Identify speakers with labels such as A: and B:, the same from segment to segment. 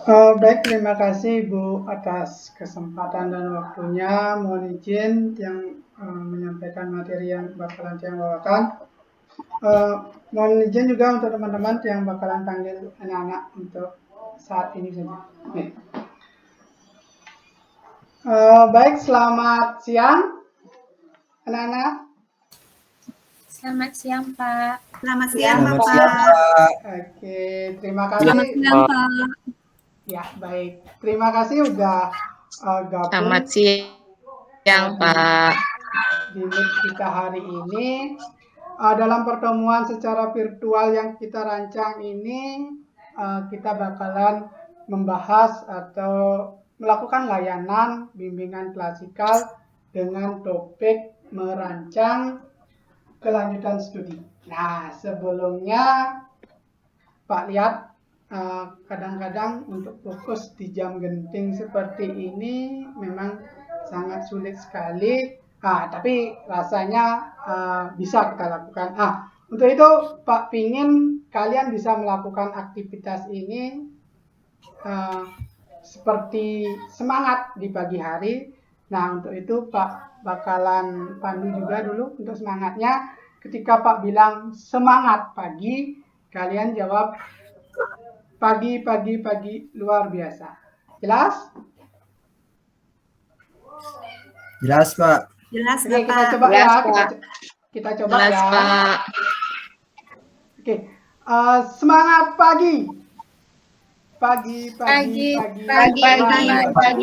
A: Baik, terima kasih Bu atas kesempatan dan waktunya. Mohon izin yang menyampaikan materi yang bakalan Tiang bawakan. Eh, Mohon izin juga untuk teman-teman yang bakalan panggil anak-anak untuk saat ini saja. Oke. Baik, selamat siang anak-anak.
B: Selamat siang, Pak.
C: Selamat siang,
D: Selamat
C: Bapak.
D: siang, Pak.
A: Oke, terima kasih.
C: Selamat siang, Pak.
A: Ya, baik. Terima kasih udah gabung
E: Selamat siang, Pak.
A: di meet kita hari ini. Dalam pertemuan secara virtual yang kita rancang ini, kita bakalan membahas atau melakukan layanan bimbingan klasikal dengan topik merancang kelanjutan studi. Nah, sebelumnya Pak lihat kadang-kadang untuk fokus di jam genting seperti ini memang sangat sulit sekali. Tapi rasanya bisa kita lakukan. Untuk itu Pak pingin kalian bisa melakukan aktivitas ini seperti semangat di pagi hari. Nah, untuk itu Pak bakalan pandu juga dulu untuk semangatnya. Ketika Pak bilang semangat pagi, kalian jawab pagi luar biasa. Jelas?
D: Jelas, Pak.
C: Jelas,
A: Oke, kita
C: Bapak.
A: coba
E: Jelas,
A: ya.
E: Pak.
A: Kita coba
E: Jelas,
A: ya.
E: Pak.
A: Oke. Semangat pagi. Pagi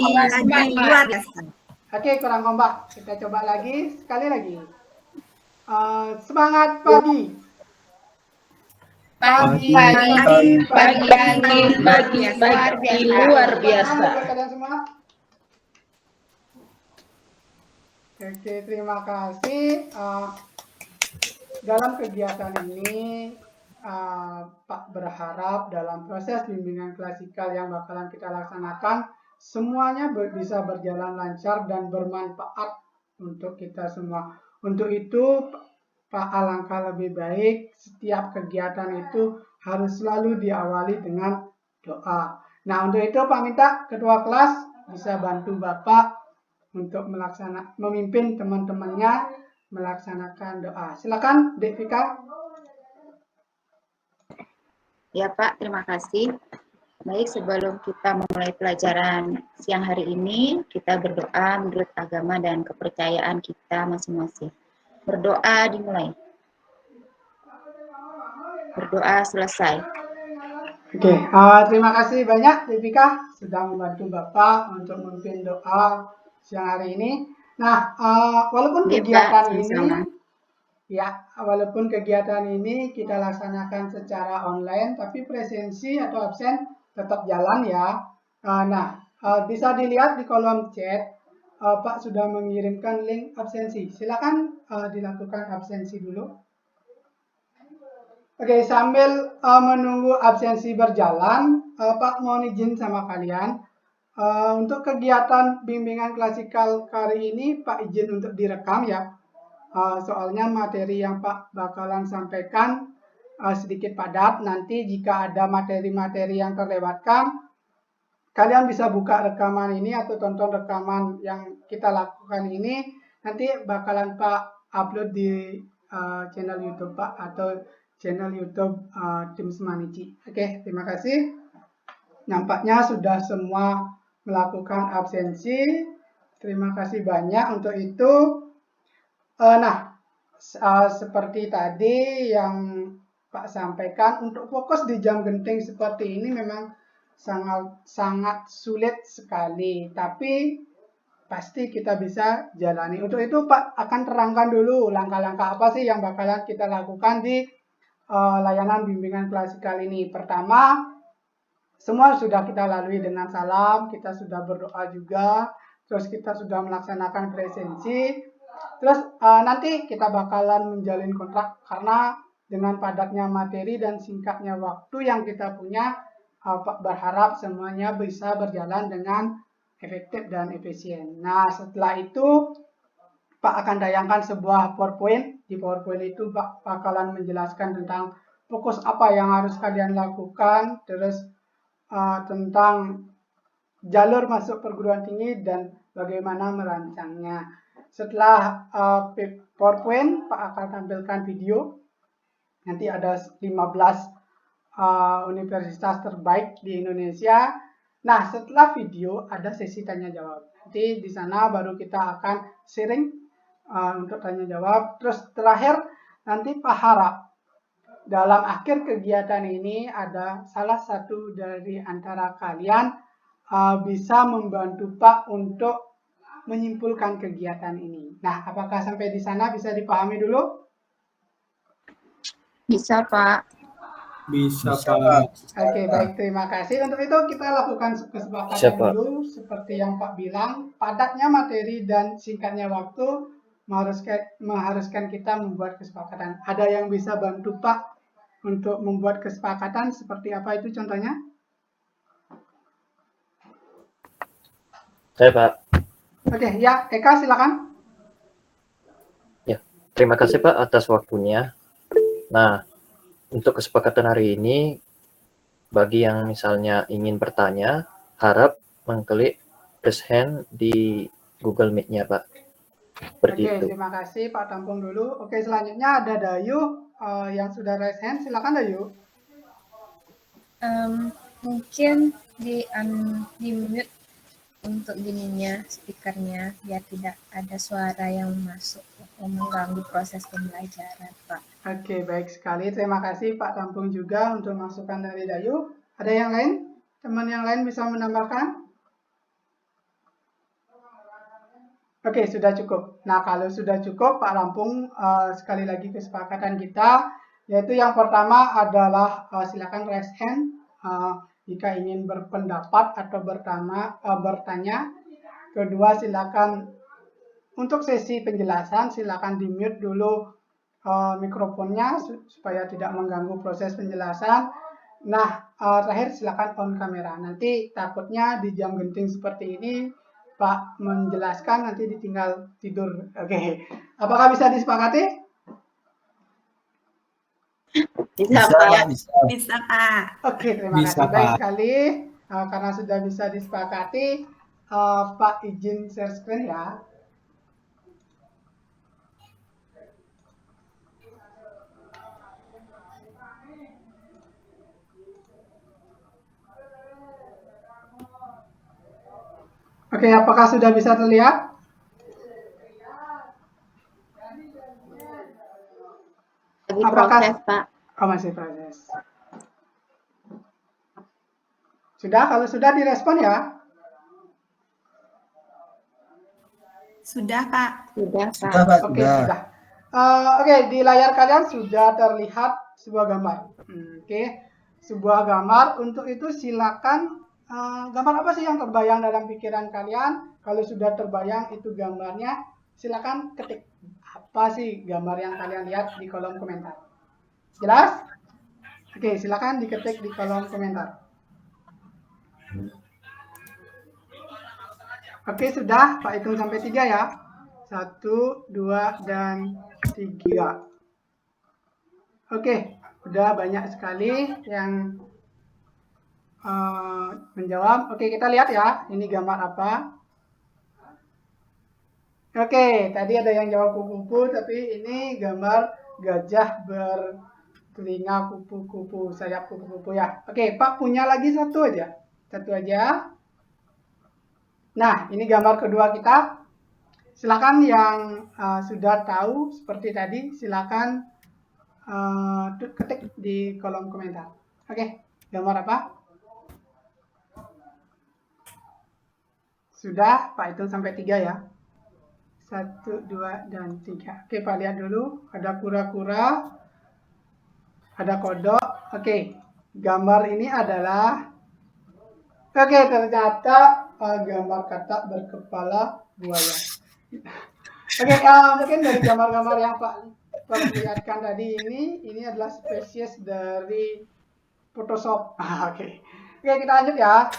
C: luar biasa.
A: Oke, kurang kompak. Kita coba lagi, sekali lagi. Semangat pagi.
E: Pagi luar biasa.
A: Kalian semua. Oke, terima kasih. Dalam kegiatan ini, Pak berharap dalam proses bimbingan klasikal yang bakalan kita laksanakan, semuanya bisa berjalan lancar dan bermanfaat untuk kita semua. Untuk itu, Pak alangkah lebih baik setiap kegiatan itu harus selalu diawali dengan doa. Nah, untuk itu Pak minta ketua kelas bisa bantu Bapak untuk memimpin teman-temannya melaksanakan doa. Silakan, Dek Vika.
B: Ya, Pak, terima kasih. Baik, sebelum kita memulai pelajaran siang hari ini, kita berdoa menurut agama dan kepercayaan kita masing-masing. Berdoa dimulai. Berdoa selesai.
A: Oke, terima kasih banyak Devika sudah membantu Bapak untuk memimpin doa siang hari ini. Nah, walaupun kegiatan ini kita laksanakan secara online, tapi presensi atau absen tetap jalan ya. Bisa dilihat di kolom chat, Pak sudah mengirimkan link absensi. Silakan dilakukan absensi dulu. Oke, sambil menunggu absensi berjalan, Pak mohon izin sama kalian. Untuk kegiatan bimbingan klasikal kali ini, Pak izin untuk direkam ya. Soalnya materi yang Pak bakalan sampaikan sedikit padat. Nanti jika ada materi-materi yang terlewatkan, kalian bisa buka rekaman ini atau tonton rekaman yang kita lakukan ini. Nanti bakalan Pak upload di channel YouTube Pak atau channel YouTube Tim Semanici. Oke, terima kasih. Nampaknya sudah semua melakukan absensi. Terima kasih banyak untuk itu. Seperti tadi yang Pak sampaikan, untuk fokus di jam genting seperti ini memang sangat sulit sekali. Tapi pasti kita bisa jalani. Untuk itu Pak akan terangkan dulu langkah-langkah apa sih yang bakalan kita lakukan di layanan bimbingan klasikal ini. Pertama, semua sudah kita lalui dengan salam, kita sudah berdoa juga, terus kita sudah melaksanakan presensi, terus nanti kita bakalan menjalin kontrak karena dengan padatnya materi dan singkatnya waktu yang kita punya, berharap semuanya bisa berjalan dengan efektif dan efisien. Nah, setelah itu Pak akan tayangkan sebuah PowerPoint. Di PowerPoint itu Pak bakalan menjelaskan tentang fokus apa yang harus kalian lakukan, terus tentang jalur masuk perguruan tinggi dan bagaimana merancangnya. Setelah PowerPoint, Pak akan tampilkan video. Nanti ada 15 universitas terbaik di Indonesia. Nah, setelah video ada sesi tanya jawab. Nanti di sana baru kita akan sharing untuk tanya jawab. Terus terakhir nanti Pak harap dalam akhir kegiatan ini ada salah satu dari antara kalian bisa membantu Pak untuk menyimpulkan kegiatan ini. Nah, apakah sampai di sana bisa dipahami dulu?
B: Bisa, Pak.
F: Bisa,
D: Bisa,
F: Pak.
D: Pak.
A: Oke, baik. Terima kasih. Untuk itu kita lakukan kesepakatan
G: Siap, Pak.
A: dulu. Seperti yang Pak bilang, padatnya materi dan singkatnya waktu mengharuskan kita membuat kesepakatan. Ada yang bisa bantu Pak untuk membuat kesepakatan seperti apa itu contohnya?
G: Saya, Pak.
A: Oke, ya, Eka silakan.
G: Ya, terima kasih Pak atas waktunya. Nah, untuk kesepakatan hari ini, bagi yang misalnya ingin bertanya, harap mengklik raise hand di Google Meet-nya, Pak. Seperti
A: Oke,
G: itu.
A: terima kasih Pak Tampung dulu. Oke, selanjutnya ada Dayu yang sudah raise hand. Silakan Dayu.
H: Mungkin di mute untuk ininya speakernya biar tidak ada suara yang masuk yang mengganggu proses pembelajaran, Pak.
A: Oke, baik sekali. Terima kasih Pak Tampung juga untuk masukan dari Dayu. Ada yang lain? Teman yang lain bisa menambahkan? Oke, sudah cukup. Nah, kalau sudah cukup, Pak Lampung, sekali lagi kesepakatan kita, yaitu yang pertama adalah silakan raise hand jika ingin berpendapat atau bertanya. Kedua, silakan untuk sesi penjelasan, silakan di-mute dulu mikrofonnya supaya tidak mengganggu proses penjelasan. Nah, terakhir silakan on kamera. Nanti takutnya di jam genting seperti ini Pak menjelaskan nanti ditinggal tidur. Oke. Apakah bisa disepakati?
B: Bisa,
D: Bisa,
B: Pak.
D: bisa.
C: Bisa, Pak.
A: Oke, terima
F: Bisa,
A: kasih. Baik
F: Pak.
A: sekali. Karena sudah bisa disepakati, Pak izin share screen ya. Oke, apakah sudah bisa terlihat?
B: Lagi
A: Apakah-
B: proses, Pak.
A: Oh, masih proses. Sudah, kalau sudah direspon ya.
C: Sudah, Pak.
B: Sudah, Pak.
D: Sudah, Pak.
A: Oke,
D: Sudah.
A: sudah. Oke, di layar kalian sudah terlihat sebuah gambar. Oke, sebuah gambar. Untuk itu silakan gambar apa sih yang terbayang dalam pikiran kalian? Kalau sudah terbayang itu gambarnya, silakan ketik apa sih gambar yang kalian lihat di kolom komentar. Jelas? Oke, silakan diketik di kolom komentar. Oke, sudah. Pak hitung sampai 3 ya. 1, 2, dan 3. Oke, udah banyak sekali yang menjawab. Oke, kita lihat ya. Ini gambar apa? Oke, tadi ada yang jawab kupu-kupu, tapi ini gambar gajah bertelinga kupu-kupu, sayap kupu-kupu ya. Oke, Pak punya lagi satu aja. Satu aja. Nah, ini gambar kedua kita. Silakan yang sudah tahu seperti tadi, silakan ketik di kolom komentar. Oke, gambar apa? Sudah, Pak hitung sampai 3 ya. 1, 2, dan 3. Oke, Pak lihat dulu. Ada kura-kura, ada kodok. Oke, gambar ini adalah, oke, ternyata gambar katak berkepala buaya. Oke, mungkin dari gambar-gambar yang Pak perlihatkan tadi ini adalah spesies dari Photoshop. Oke, kita lanjut ya.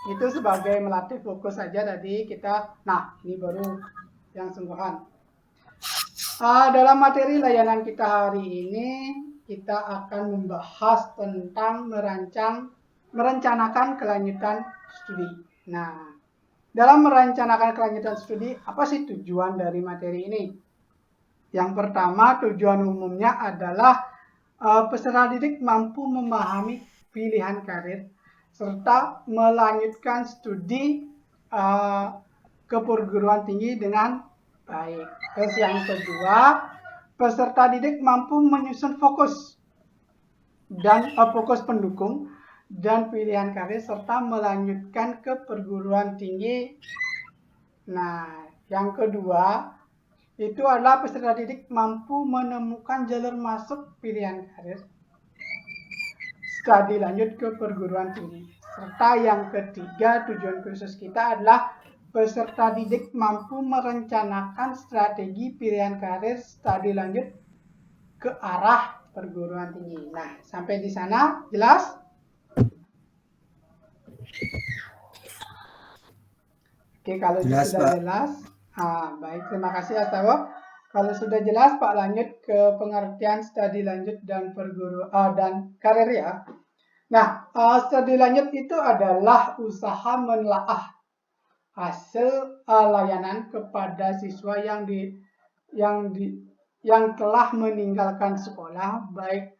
A: Itu sebagai melatih fokus saja tadi kita. Nah, ini baru yang sungguhan. Dalam materi layanan kita hari ini, kita akan membahas tentang merancang merencanakan kelanjutan studi. Nah, dalam merencanakan kelanjutan studi, apa sih tujuan dari materi ini? Yang pertama, tujuan umumnya adalah peserta didik mampu memahami pilihan karir serta melanjutkan studi ke perguruan tinggi dengan baik. Terus yang kedua, peserta didik mampu menyusun fokus dan fokus pendukung dan pilihan karir serta melanjutkan ke perguruan tinggi. Nah, yang kedua itu adalah peserta didik mampu menemukan jalur masuk pilihan karir studi lanjut ke perguruan tinggi. Serta yang ketiga, tujuan khusus kita adalah peserta didik mampu merencanakan strategi pilihan karir studi lanjut ke arah perguruan tinggi. Nah, sampai di sana jelas? Oke, kalau
D: Jelas,
A: sudah
D: Pak.
A: jelas, baik, terima kasih Astawa. Kalau sudah jelas, Pak lanjut ke pengertian studi lanjut dan dan karir ya. Nah, studi lanjut itu adalah usaha menelaah hasil layanan kepada siswa yang telah meninggalkan sekolah, baik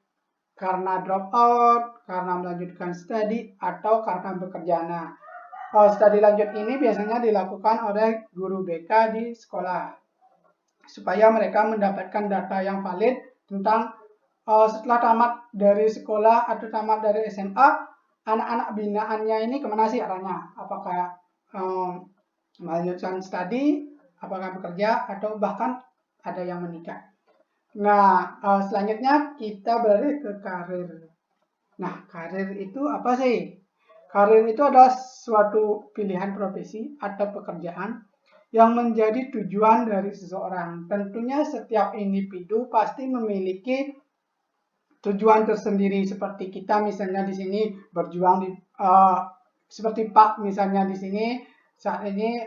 A: karena drop out, karena melanjutkan studi, atau karena bekerja. Nah, studi lanjut ini biasanya dilakukan oleh guru BK di sekolah supaya mereka mendapatkan data yang valid tentang setelah tamat dari sekolah atau tamat dari SMA, anak-anak binaannya ini kemana sih arahnya? Apakah melanjutkan studi, apakah bekerja, atau bahkan ada yang menikah. Nah, selanjutnya kita beralih ke karir. Nah, karir itu apa sih? Karir itu adalah suatu pilihan profesi atau pekerjaan yang menjadi tujuan dari seseorang. Tentunya setiap individu pasti memiliki tujuan tersendiri, seperti kita misalnya di sini berjuang seperti Pak misalnya di sini saat ini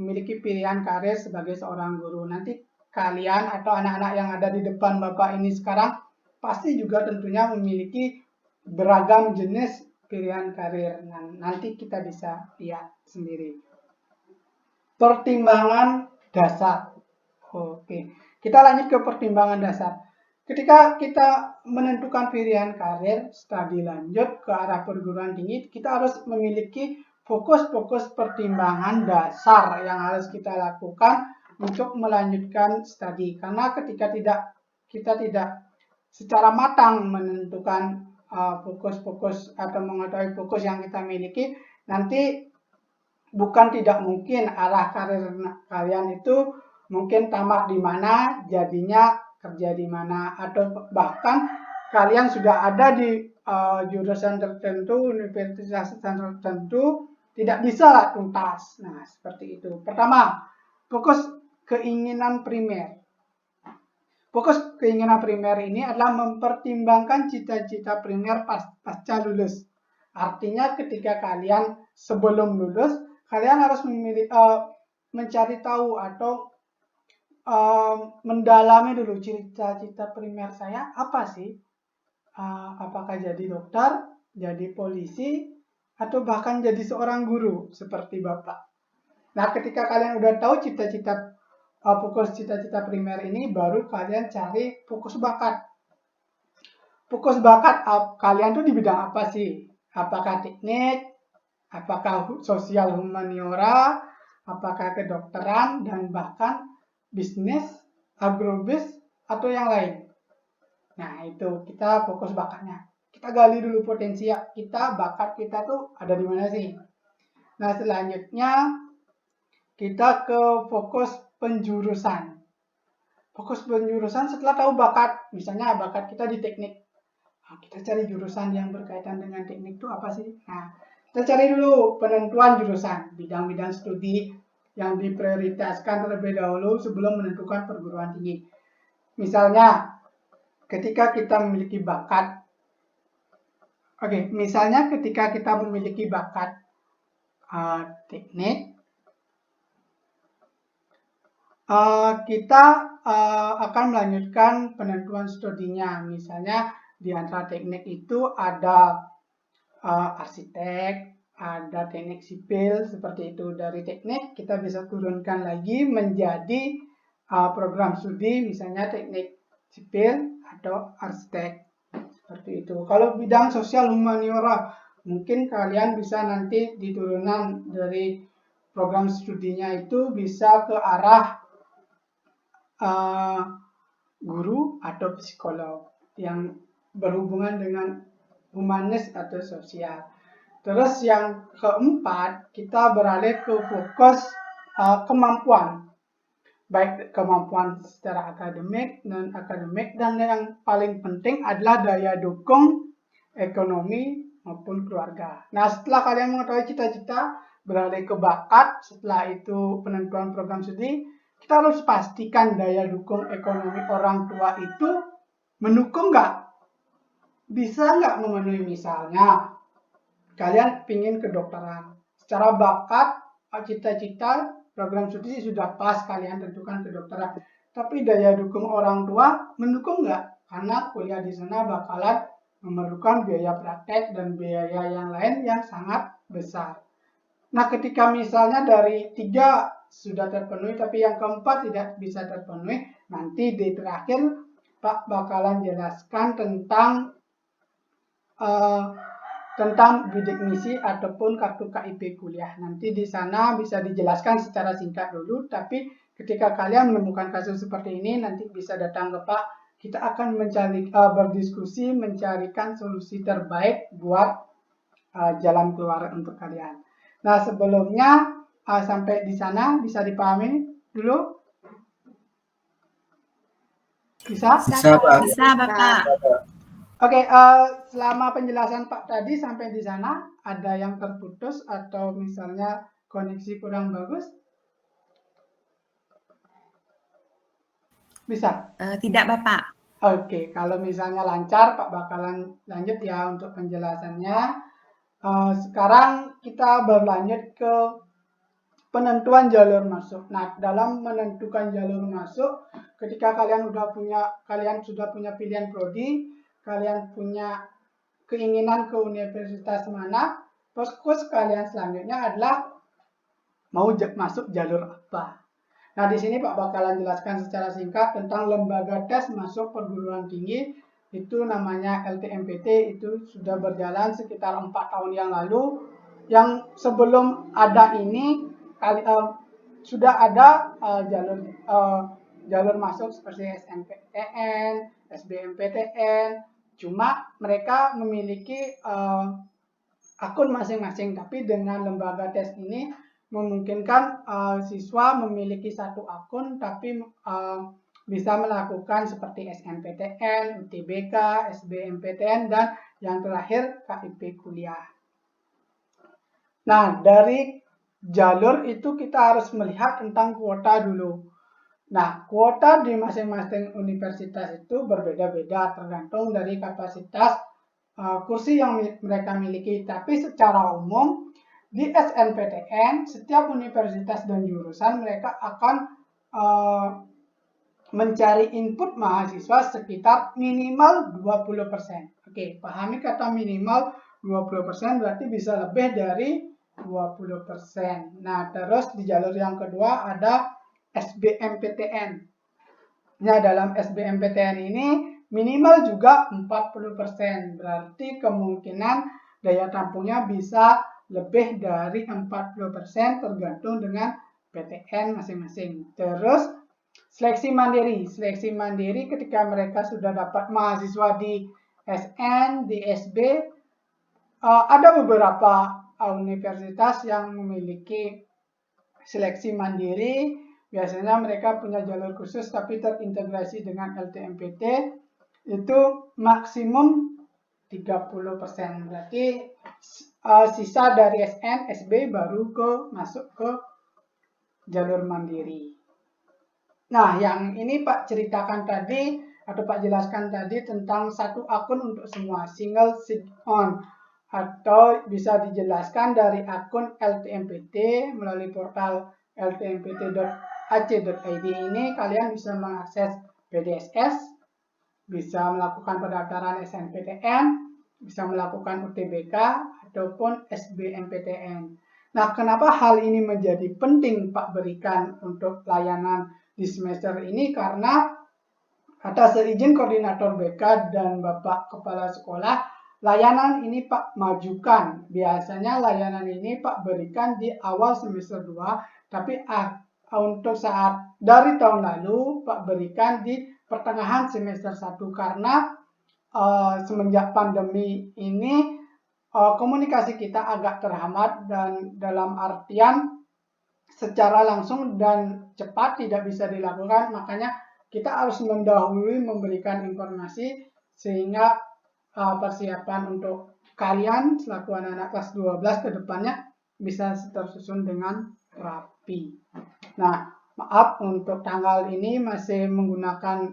A: memiliki pilihan karir sebagai seorang guru. Nanti kalian atau anak-anak yang ada di depan Bapak ini sekarang pasti juga tentunya memiliki beragam jenis pilihan karir. Nah, nanti kita bisa lihat sendiri. Pertimbangan dasar. Oke, kita lanjut ke pertimbangan dasar. Ketika kita menentukan pilihan karir studi lanjut ke arah perguruan tinggi, kita harus memiliki fokus-fokus pertimbangan dasar yang harus kita lakukan untuk melanjutkan studi. Karena ketika kita tidak secara matang menentukan fokus-fokus atau mengetahui fokus yang kita miliki, nanti bukan tidak mungkin arah karir kalian itu mungkin tamat di mana, jadinya kerja di mana, atau bahkan kalian sudah ada di jurusan tertentu, universitas tertentu, tidak bisa lah tuntas. Nah, seperti itu. Pertama, fokus keinginan primer. Fokus keinginan primer ini adalah mempertimbangkan cita-cita primer pasca lulus. Artinya ketika kalian sebelum lulus, kalian harus mencari tahu atau mendalami dulu cita-cita primer saya apa sih? Apakah jadi dokter, jadi polisi, atau bahkan jadi seorang guru seperti Bapak. Nah, ketika kalian udah tahu cita-cita fokus cita-cita primer ini, baru kalian cari fokus bakat. Fokus bakat kalian tuh di bidang apa sih? Apakah teknik, apakah sosial humaniora, apakah kedokteran, dan bahkan bisnis, agrobis, atau yang lain. Nah, itu kita fokus bakatnya. Kita gali dulu potensi kita, bakat kita tuh ada di mana sih. Nah, selanjutnya kita ke fokus penjurusan. Fokus penjurusan setelah tahu bakat, misalnya bakat kita di teknik. Nah, kita cari jurusan yang berkaitan dengan teknik itu apa sih? Nah, kita cari dulu penentuan jurusan, bidang-bidang studi yang diprioritaskan terlebih dahulu sebelum menentukan perguruan tinggi. Misalnya, ketika kita memiliki bakat, misalnya ketika kita memiliki bakat teknik, kita akan melanjutkan penentuan studinya. Misalnya di antara teknik itu ada arsitek, ada teknik sipil seperti itu. Dari teknik kita bisa turunkan lagi menjadi program studi misalnya teknik sipil atau arsitek seperti itu. Kalau bidang sosial humaniora mungkin kalian bisa nanti di turunan dari program studinya itu bisa ke arah guru atau psikolog yang berhubungan dengan humanis atau sosial. Terus yang keempat, kita beralih ke fokus kemampuan. Baik kemampuan secara akademik, non-akademik, dan yang paling penting adalah daya dukung ekonomi maupun keluarga. Nah, setelah kalian mengetahui cita-cita, beralih ke bakat, setelah itu penentuan program studi, kita harus pastikan daya dukung ekonomi orang tua itu mendukung nggak? Bisa nggak memenuhi misalnya kalian pingin kedokteran. Secara bakat, cita-cita, program studi sudah pas kalian tentukan kedokteran. Tapi daya dukung orang tua mendukung nggak? Karena kuliah di sana bakalan memerlukan biaya praktek dan biaya yang lain yang sangat besar. Nah, ketika misalnya dari 3 sudah terpenuhi, tapi yang keempat tidak bisa terpenuhi, nanti di terakhir Pak bakalan jelaskan tentang bidik misi ataupun kartu KIP kuliah. Nanti di sana bisa dijelaskan secara singkat dulu, tapi ketika kalian menemukan kasus seperti ini, nanti bisa datang ke Pak. Kita akan mencari berdiskusi, mencarikan solusi terbaik buat jalan keluar untuk kalian. Nah, sebelumnya sampai di sana bisa dipahami dulu? Bisa?
D: Bisa, Pak.
C: Bisa, Bapak.
A: Oke, selama penjelasan Pak tadi sampai di sana, ada yang terputus atau misalnya koneksi kurang bagus? Bisa?
C: Tidak, Bapak.
A: Oke, kalau misalnya lancar, Pak bakalan lanjut ya untuk penjelasannya. Sekarang kita berlanjut ke penentuan jalur masuk. Nah, dalam menentukan jalur masuk, ketika kalian sudah punya pilihan prodi, kalian punya keinginan ke universitas mana, fokus kalian selanjutnya adalah mau masuk jalur apa. Nah, di sini Pak bakalan jelaskan secara singkat tentang lembaga tes masuk perguruan tinggi. Itu namanya LTMPT, itu sudah berjalan sekitar 4 tahun yang lalu. Yang sebelum ada ini, sudah ada jalur masuk seperti SNMPTN, SBMPTN, cuma mereka memiliki akun masing-masing, tapi dengan lembaga tes ini memungkinkan siswa memiliki satu akun tapi bisa melakukan seperti SNMPTN, UTBK, SBMPTN, dan yang terakhir KIP kuliah. Nah, dari jalur itu kita harus melihat tentang kuota dulu. Nah, kuota di masing-masing universitas itu berbeda-beda tergantung dari kapasitas kursi yang mereka miliki. Tapi secara umum di SNMPTN setiap universitas dan jurusan mereka akan mencari input mahasiswa sekitar minimal 20%. Oke, pahami kata minimal 20% berarti bisa lebih dari 20%. Nah, terus di jalur yang kedua ada SBMPTN. Nah, dalam SBMPTN ini minimal juga 40%. Berarti kemungkinan daya tampungnya bisa lebih dari 40% tergantung dengan PTN masing-masing. Terus seleksi mandiri. Seleksi mandiri ketika mereka sudah dapat mahasiswa di SN, di SB, ada beberapa universitas yang memiliki seleksi mandiri. Biasanya mereka punya jalur khusus tapi terintegrasi dengan LTMPT. Itu maksimum 30%. Berarti sisa dari SN, SB baru masuk ke jalur mandiri. Nah, yang ini Pak ceritakan tadi atau Pak jelaskan tadi tentang satu akun untuk semua, single sign-on, atau bisa dijelaskan dari akun LTMPT melalui portal ltmpt.ac.id ini kalian bisa mengakses PDSS, bisa melakukan pendaftaran SNMPTN, bisa melakukan UTBK ataupun SBMPTN. Nah, kenapa hal ini menjadi penting Pak berikan untuk layanan di semester ini? Karena atas seizin koordinator BK dan Bapak Kepala Sekolah, layanan ini Pak majukan. Biasanya layanan ini Pak berikan di awal semester 2, tapi untuk saat dari tahun lalu Pak berikan di pertengahan semester 1 karena semenjak pandemi ini komunikasi kita agak terhambat dan dalam artian secara langsung dan cepat tidak bisa dilakukan, makanya kita harus mendahului memberikan informasi sehingga persiapan untuk kalian selaku anak-anak kelas 12 ke depannya bisa tersusun dengan rapi. Nah, maaf untuk tanggal ini masih menggunakan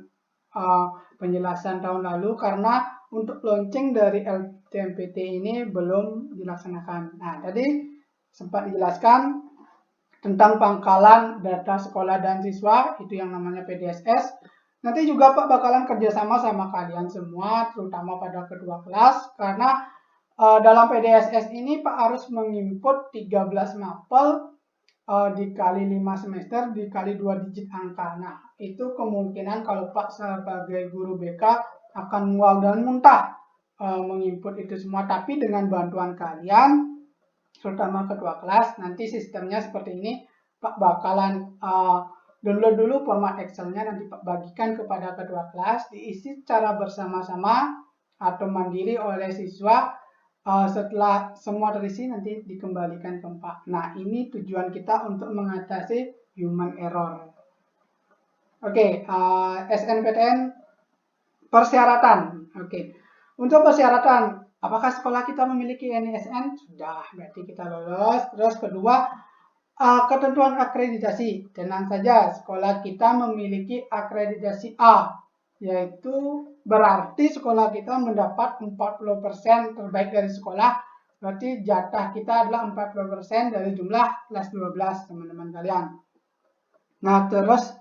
A: penjelasan tahun lalu karena untuk launching dari LTMPT ini belum dilaksanakan. Nah, tadi sempat dijelaskan tentang pangkalan data sekolah dan siswa, itu yang namanya PDSS. Nanti juga Pak bakalan kerjasama sama kalian semua, terutama pada kedua kelas, karena dalam PDSS ini Pak harus menginput 13 mapel dikali 5 semester, dikali 2 digit angka. Nah, itu kemungkinan kalau Pak sebagai guru BK akan mual dan muntah menginput itu semua, tapi dengan bantuan kalian, terutama ketua kelas, nanti sistemnya seperti ini. Pak bakalan download dulu format Excel-nya, nanti Pak bagikan kepada ketua kelas, diisi secara bersama-sama atau mandiri oleh siswa. Setelah semua terisi nanti dikembalikan ke Pak. Nah, ini tujuan kita untuk mengatasi human error. Oke, SNPTN persyaratan. Oke, untuk persyaratan, apakah sekolah kita memiliki NISN? Sudah, berarti kita lolos. Terus kedua, ketentuan akreditasi. Tenang saja, sekolah kita memiliki akreditasi A, yaitu berarti sekolah kita mendapat 40% terbaik dari sekolah. Berarti jatah kita adalah 40% dari jumlah kelas 12, teman-teman kalian. Nah, terus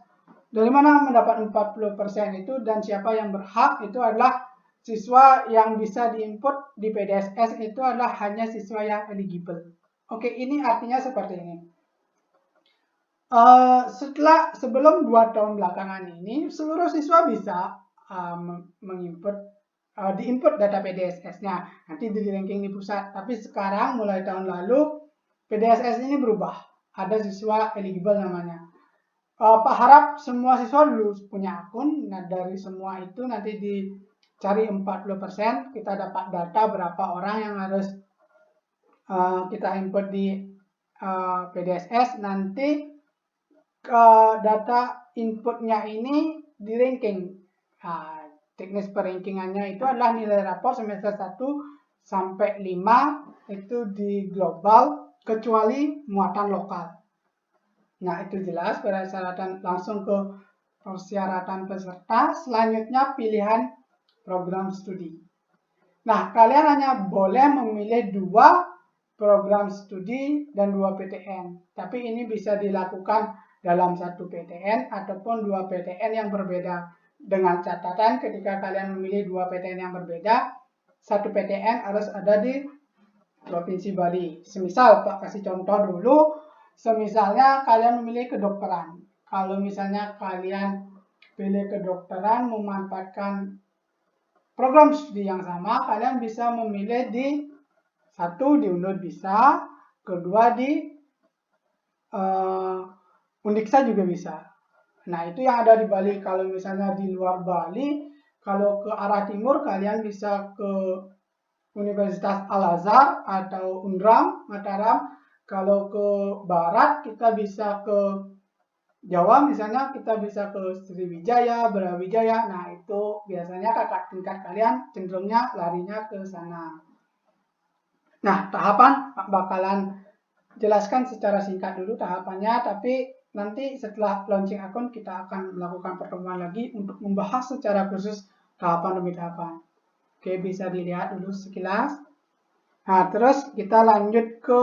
A: dari mana mendapat 40% itu dan siapa yang berhak? Itu adalah siswa yang bisa diinput di PDSS itu adalah hanya siswa yang eligible. Oke, ini artinya seperti ini. Sebelum 2 tahun belakangan ini, seluruh siswa bisa diinput data PDSS-nya. Nanti di ranking di pusat. Tapi sekarang mulai tahun lalu, PDSS ini berubah. Ada siswa eligible namanya. Pak harap semua siswa dulu punya akun. Nah, dari semua itu nanti dicari 40%, kita dapat data berapa orang yang harus kita input di PDSS. Nanti data inputnya ini di ranking. Teknis perankingannya itu adalah nilai rapor semester 1 sampai 5 itu di global kecuali muatan lokal. Nah, itu jelas persyaratan, langsung ke persyaratan peserta. Selanjutnya pilihan program studi. Nah, kalian hanya boleh memilih 2 program studi dan 2 PTN. Tapi ini bisa dilakukan dalam 1 PTN ataupun 2 PTN yang berbeda. Dengan catatan ketika kalian memilih 2 PTN yang berbeda, 1 PTN harus ada di Provinsi Bali. Semisal Pak kasih contoh dulu, semisalnya kalian memilih kedokteran. Kalau misalnya kalian pilih kedokteran memanfaatkan program studi yang sama, kalian bisa memilih di 1 di UNUD bisa, kedua di Undiksa juga bisa. Nah, itu yang ada di Bali. Kalau misalnya di luar Bali, kalau ke arah timur kalian bisa ke Universitas Al-Azhar atau Undram, Mataram. Kalau ke barat kita bisa ke Jawa, misalnya kita bisa ke Sriwijaya, Brawijaya. Nah, itu biasanya kakak tingkat kalian cenderungnya larinya ke sana. Nah, tahapan bakalan jelaskan secara singkat dulu tahapannya, tapi nanti setelah launching akun kita akan melakukan pertemuan lagi untuk membahas secara khusus tahapan demi tahapan. Oke, bisa dilihat dulu sekilas. Nah, terus kita lanjut ke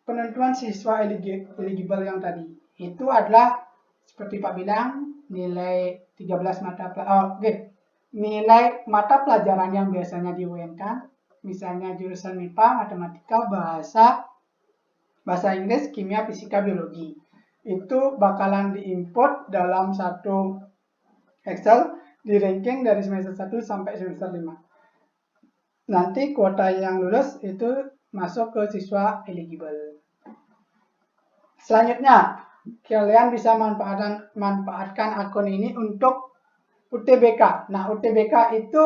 A: penentuan siswa eligible yang tadi. Itu adalah seperti Pak bilang nilai 13 mata pelajaran. nilai mata pelajaran yang biasanya di UN kan, misalnya jurusan MIPA, matematika, bahasa Inggris, kimia, fisika, biologi. Itu bakalan diinput dalam satu Excel di ranking dari semester 1 sampai semester 5. Nanti kuota yang lulus itu masuk ke siswa eligible. Selanjutnya, kalian bisa manfaatkan akun ini untuk UTBK. Nah, UTBK itu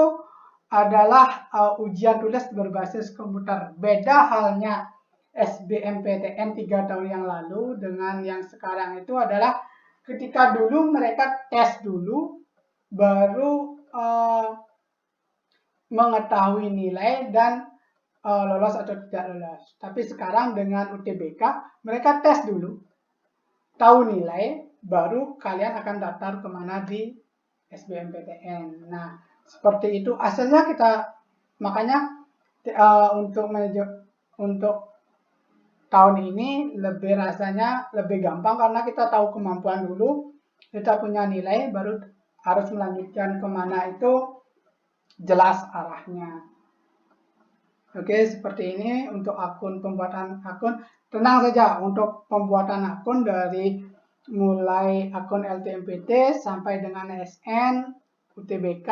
A: adalah ujian tulis berbasis komputer. Beda halnya SBMPTN 3 tahun yang lalu dengan yang sekarang itu adalah ketika dulu mereka tes dulu, baru mengetahui nilai dan lolos atau tidak lolos. Tapi sekarang dengan UTBK, mereka tes dulu, tahu nilai, baru kalian akan daftar kemana di SBMPTN. Nah, seperti itu. Asalnya makanya untuk tahun ini rasanya lebih gampang karena kita tahu kemampuan dulu, kita punya nilai, baru harus melanjutkan kemana itu jelas arahnya. Oke, seperti ini untuk pembuatan akun. Tenang saja, untuk pembuatan akun dari mulai akun LTMPT sampai dengan SN, UTBK,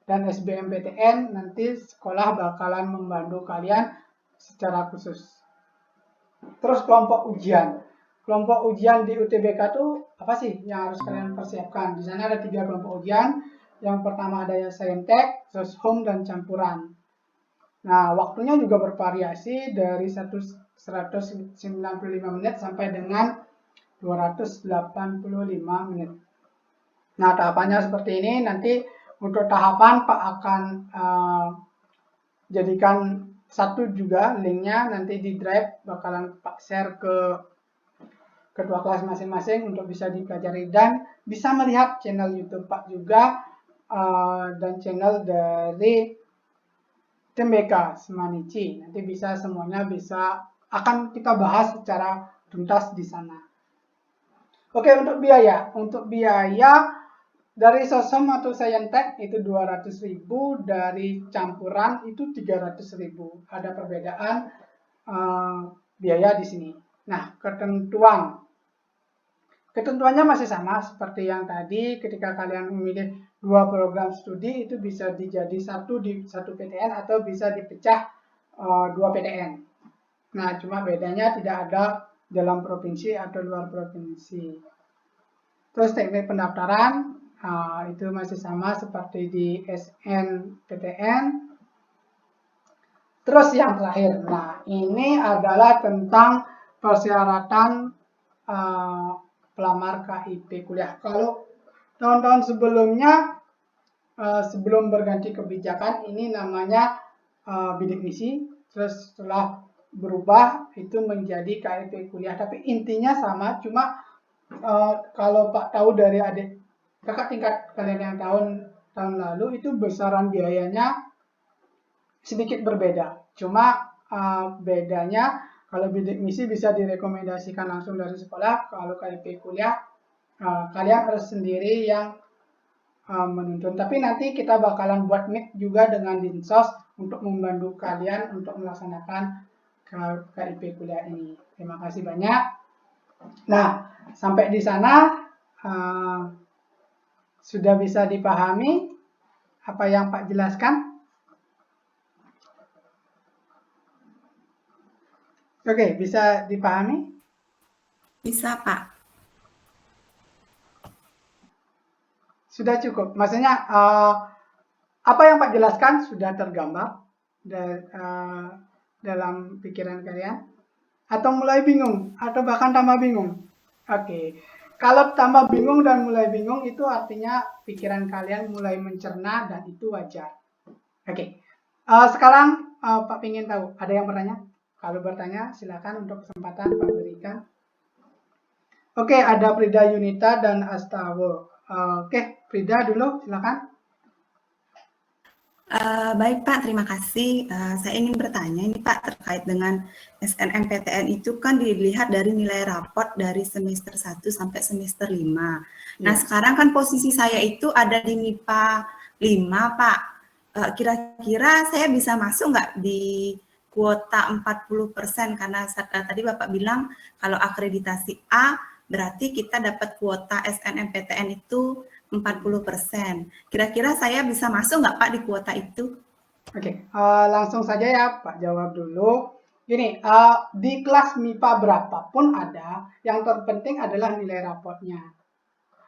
A: dan SBMPTN, nanti sekolah bakalan membantu kalian secara khusus. Terus kelompok ujian. Kelompok ujian di UTBK itu apa sih yang harus kalian persiapkan? Di sana ada 3 kelompok ujian. Yang pertama ada yang saintek, terus home, dan campuran. Nah, waktunya juga bervariasi dari 195 menit sampai dengan 285 menit. Nah, tahapannya seperti ini. Nanti untuk tahapan Pak akan jadikan satu juga linknya, nanti di drive bakalan Pak share ke ketua kelas masing-masing untuk bisa dipelajari, dan bisa melihat channel YouTube Pak juga dan channel dari TMBK Semanici. Nanti bisa semuanya akan kita bahas secara tuntas di sana. Oke, untuk biaya. Untuk biaya dari Sosom atau Saintek itu 200.000, dari campuran itu 300.000. Ada perbedaan biaya di sini. Nah, ketentuannya masih sama seperti yang tadi. Ketika kalian memilih 2 program studi, itu bisa dijadi satu di satu PTN atau bisa dipecah 2 PTN. Nah, cuma bedanya tidak ada dalam provinsi atau luar provinsi. Terus teknik pendaftaran itu masih sama seperti di SNPTN. Terus yang terakhir, nah ini adalah tentang persyaratan pelamar KIP kuliah. Kalau tahun-tahun sebelumnya, sebelum berganti kebijakan, ini namanya bidik misi. Terus setelah berubah itu menjadi KIP kuliah. Tapi intinya sama, cuma kalau Pak tahu dari adik kakak tingkat kalian yang tahun lalu, itu besaran biayanya sedikit berbeda. Cuma bedanya kalau bidik misi bisa direkomendasikan langsung dari sekolah. Kalau KIP kuliah kalian harus sendiri yang menuntun. Tapi nanti kita bakalan buat meet juga dengan Dinsos untuk membantu kalian untuk melaksanakan KIP kuliah ini. Terima kasih banyak. Nah, sampai di sana sudah bisa dipahami apa yang Pak jelaskan? Oke, bisa dipahami?
C: Bisa, Pak.
A: Sudah cukup. Maksudnya apa yang Pak jelaskan sudah tergambar dalam pikiran kalian? Atau mulai bingung? Atau bahkan tambah bingung? Oke. Kalau tambah bingung dan mulai bingung, itu artinya pikiran kalian mulai mencerna dan itu wajar. Oke. Sekarang Pak ingin tahu, ada yang bertanya? Kalau bertanya, silakan, untuk kesempatan Pak berikan. Oke, ada Frida Yunita dan Astawo. Oke, Frida dulu, silakan.
C: Baik Pak, terima kasih. Saya ingin bertanya ini Pak, terkait dengan SNMPTN itu kan dilihat dari nilai raport dari semester 1 sampai semester 5. Nah, sekarang kan posisi saya itu ada di MIPA 5, Pak. Kira-kira saya bisa masuk nggak di kuota 40%? Karena tadi Bapak bilang kalau akreditasi A berarti kita dapat kuota SNMPTN itu 40%. Kira-kira saya bisa masuk nggak Pak di kuota itu?
A: Oke, langsung saja ya Pak jawab dulu. Gini, di kelas MIPA berapapun ada, yang terpenting adalah nilai raportnya.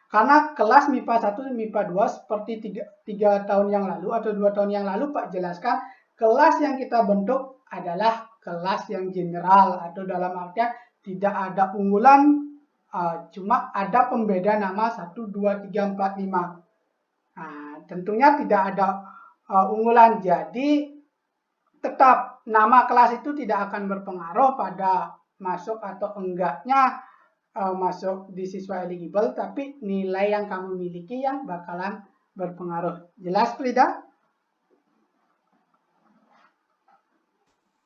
A: Karena kelas MIPA 1, MIPA 2 seperti 3 tahun yang lalu atau 2 tahun yang lalu Pak jelaskan, kelas yang kita bentuk adalah kelas yang general atau dalam artian tidak ada unggulan, cuma ada pembeda nama 1, 2, 3, 4, 5. Nah, tentunya tidak ada unggulan, jadi tetap nama kelas itu tidak akan berpengaruh pada masuk atau enggaknya masuk di siswa eligible, tapi nilai yang kamu miliki yang bakalan berpengaruh. Jelas, Frida?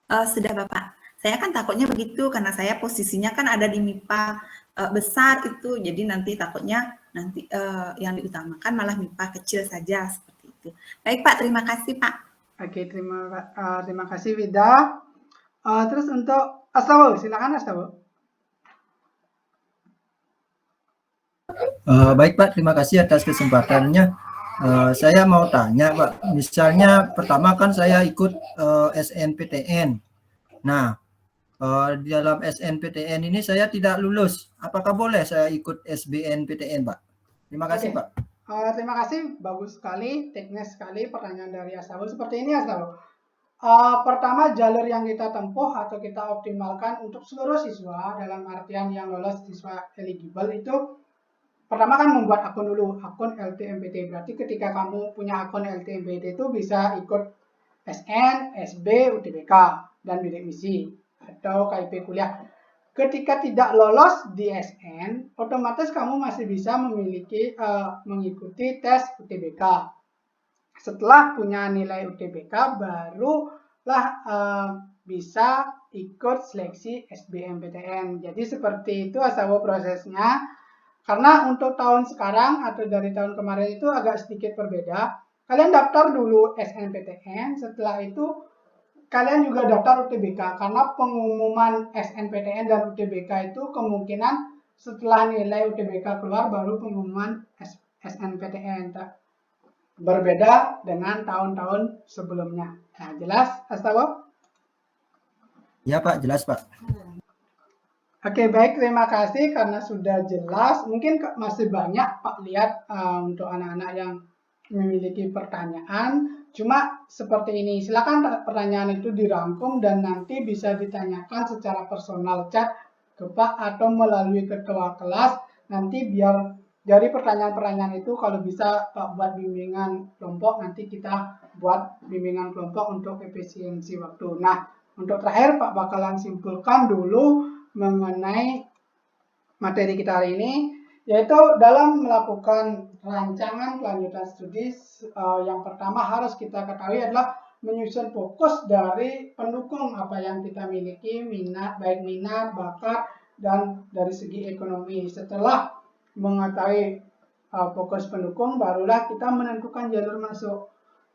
C: Sudah Bapak. Saya kan takutnya begitu karena saya posisinya kan ada di MIPA besar itu, jadi nanti takutnya nanti yang diutamakan malah MIPA kecil saja seperti itu. Baik Pak, terima kasih Pak.
A: Oke, terima kasih Frida. Terus untuk Astawul, silakan Astawul.
D: Baik Pak, terima kasih atas kesempatannya. Saya mau tanya Pak, misalnya pertama kan saya ikut SNPTN. Nah, di dalam SNPTN ini saya tidak lulus. Apakah boleh saya ikut SBNPTN Pak? Terima kasih Pak.
A: Terima kasih, bagus sekali, teknis sekali pertanyaan dari Astawul. Seperti ini Astawul. Pertama, jalur yang kita tempuh atau kita optimalkan untuk seluruh siswa dalam artian yang lolos siswa eligible itu pertama kan membuat akun dulu, akun LTMPT. Berarti ketika kamu punya akun LTMPT itu bisa ikut SN, SB, UTBK, dan bidik misi atau KIP kuliah. Ketika tidak lolos di SN, otomatis kamu masih bisa mengikuti tes UTBK. Setelah punya nilai UTBK, barulah bisa ikut seleksi SBMPTN. Jadi seperti itu asal prosesnya. Karena untuk tahun sekarang atau dari tahun kemarin itu agak sedikit berbeda. Kalian daftar dulu SNPTN, setelah itu kalian juga daftar UTBK. Karena pengumuman SNPTN dan UTBK itu kemungkinan setelah nilai UTBK keluar baru pengumuman SNPTN. Berbeda dengan tahun-tahun sebelumnya. Nah, jelas, Astawa?
D: Ya Pak, jelas Pak.
A: Oke, baik, terima kasih karena sudah jelas. Mungkin masih banyak Pak lihat untuk anak-anak yang memiliki pertanyaan. Cuma seperti ini, silakan pertanyaan itu dirangkum dan nanti bisa ditanyakan secara personal chat ke Pak atau melalui ketua kelas. Nanti biar dari pertanyaan-pertanyaan itu kalau bisa Pak buat bimbingan kelompok, nanti kita buat bimbingan kelompok untuk efisiensi waktu. Nah, untuk terakhir Pak bakalan simpulkan dulu mengenai materi kita hari ini, yaitu dalam melakukan rancangan kelanjutan studi yang pertama harus kita ketahui adalah menyusun fokus dari pendukung apa yang kita miliki, baik minat, bakat, dan dari segi ekonomi. Setelah mengetahui fokus pendukung, barulah kita menentukan jalur masuk,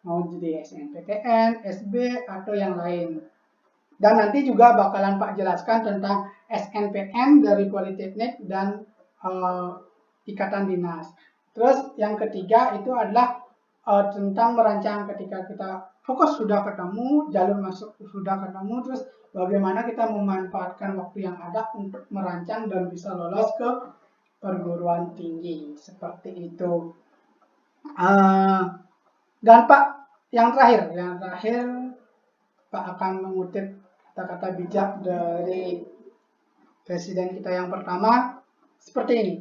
A: mau jadi SNPTN, SB, atau yang lain. Dan nanti juga bakalan Pak jelaskan tentang SNPM dari Politeknik dan Ikatan Dinas. Terus yang ketiga itu adalah tentang merancang ketika kita fokus sudah ketemu, jalur masuk sudah ketemu, terus bagaimana kita memanfaatkan waktu yang ada untuk merancang dan bisa lolos ke perguruan tinggi. Seperti itu. Dan Pak, yang terakhir Pak akan mengutip kata-kata bijak dari presiden kita yang pertama seperti ini.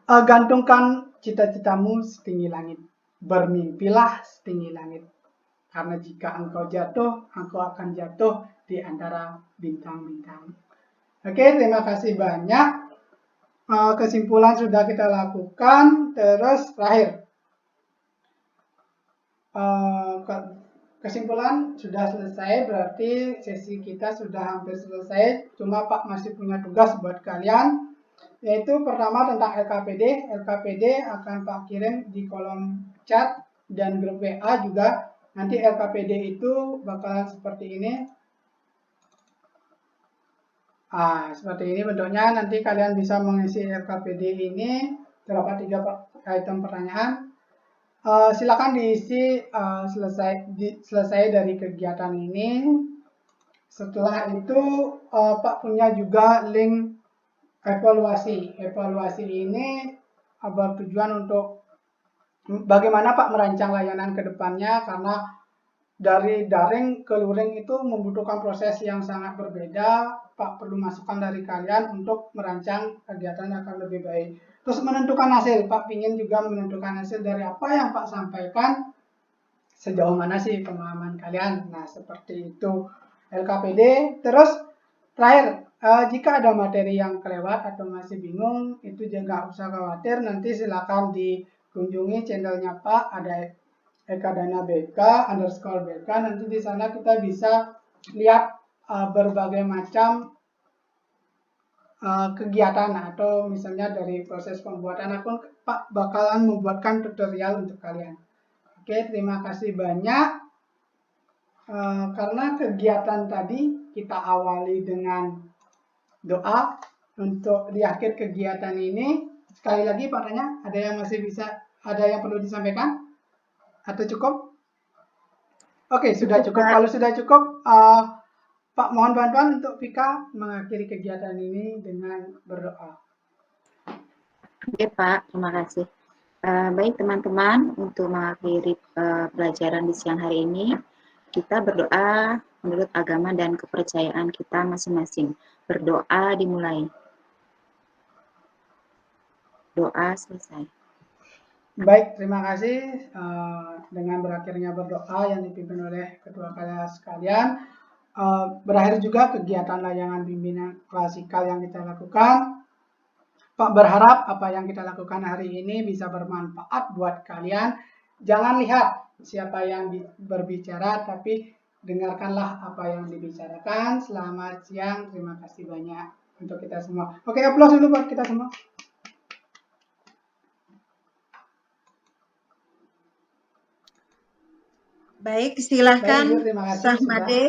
A: Gantungkan cita-citamu setinggi langit, bermimpilah setinggi langit, karena jika engkau jatuh, engkau akan jatuh di antara bintang-bintang. Oke, terima kasih banyak. Kesimpulan sudah kita lakukan. Terus terakhir, kesimpulan sudah selesai, berarti sesi kita sudah hampir selesai. Cuma Pak masih punya tugas buat kalian, yaitu pertama tentang LKPD. LKPD akan Pak kirim di kolom chat dan grup WA juga nanti LKPD itu bakalan seperti ini. Seperti ini bentuknya. Nanti kalian bisa mengisi LKPD ini, terdapat 3 item pertanyaan. Silakan diisi selesai dari kegiatan ini. Setelah itu Pak punya juga link evaluasi. Evaluasi ini bertujuan untuk bagaimana Pak merancang layanan ke depannya, karena dari daring ke luring itu membutuhkan proses yang sangat berbeda. Pak perlu masukan dari kalian untuk merancang kegiatan yang akan lebih baik. Terus menentukan hasil, Pak ingin juga menentukan hasil dari apa yang Pak sampaikan, sejauh mana sih pemahaman kalian. Nah, seperti itu LKPD. Terus terakhir, jika ada materi yang kelewat atau masih bingung, itu juga nggak usah khawatir, nanti silakan dikunjungi channelnya Pak, ada Ekadana BK _BK. Nanti di sana kita bisa lihat berbagai macam kegiatan, atau misalnya dari proses pembuatan akun, Pak bakalan membuatkan tutorial untuk kalian. Oke, terima kasih banyak. Karena kegiatan tadi kita awali dengan doa untuk di akhir kegiatan ini. Sekali lagi Pak Tanya, ada yang perlu disampaikan? Atau cukup? Oke, sudah cukup. Kalau sudah cukup, Pak mohon bantuan untuk Vika mengakhiri kegiatan ini dengan berdoa.
B: Oke Pak, terima kasih. Baik teman-teman, untuk mengakhiri pelajaran di siang hari ini, kita berdoa menurut agama dan kepercayaan kita masing-masing. Berdoa dimulai. Doa selesai.
A: Baik, terima kasih. Dengan berakhirnya berdoa yang dipimpin oleh kedua kalian sekalian, berakhir juga kegiatan layangan bimbingan klasikal yang kita lakukan. Pak berharap apa yang kita lakukan hari ini bisa bermanfaat buat kalian. Jangan lihat siapa yang berbicara, tapi dengarkanlah apa yang dibicarakan. Selamat siang, terima kasih banyak untuk kita semua. Oke, aplaus dulu buat kita semua.
F: Baik, silakan
A: Baik, terima kasih.
F: Sahmade.